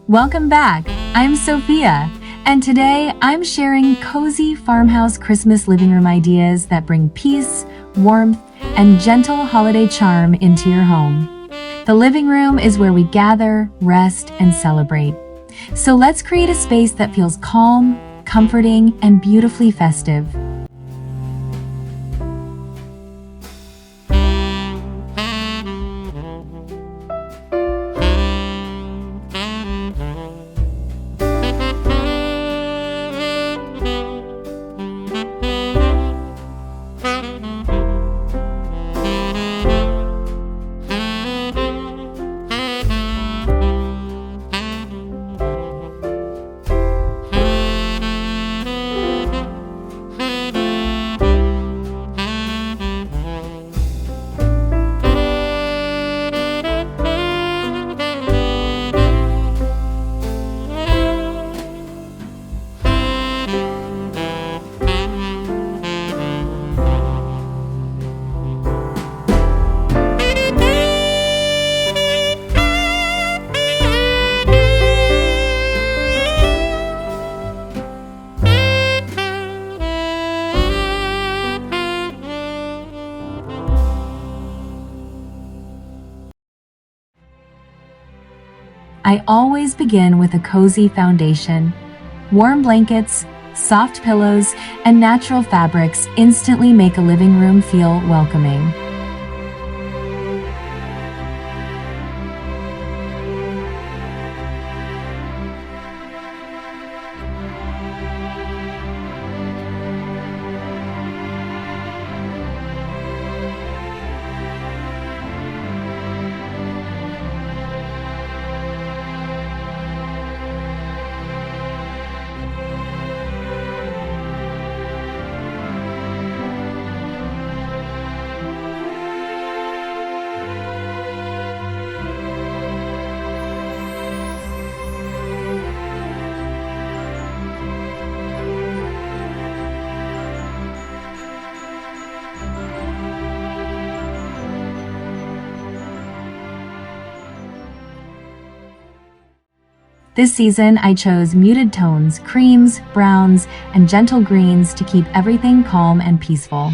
Welcome back. I'm Sophia, and today I'm sharing cozy farmhouse Christmas living room ideas that bring peace, warmth, and gentle holiday charm into your home. The living room is where we gather, rest, and celebrate. So let's create a space that feels calm, comforting, and beautifully festive. I always begin with a cozy foundation. Warm blankets, soft pillows, and natural fabrics instantly make a living room feel welcoming. This season, I chose muted tones, creams, browns, and gentle greens to keep everything calm and peaceful.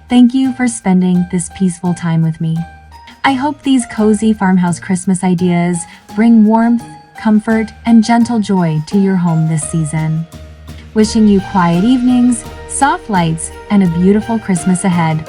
Thank you for spending this peaceful time with me. I hope these cozy farmhouse Christmas ideas bring warmth, comfort, and gentle joy to your home this season. Wishing you quiet evenings, soft lights, and a beautiful Christmas ahead.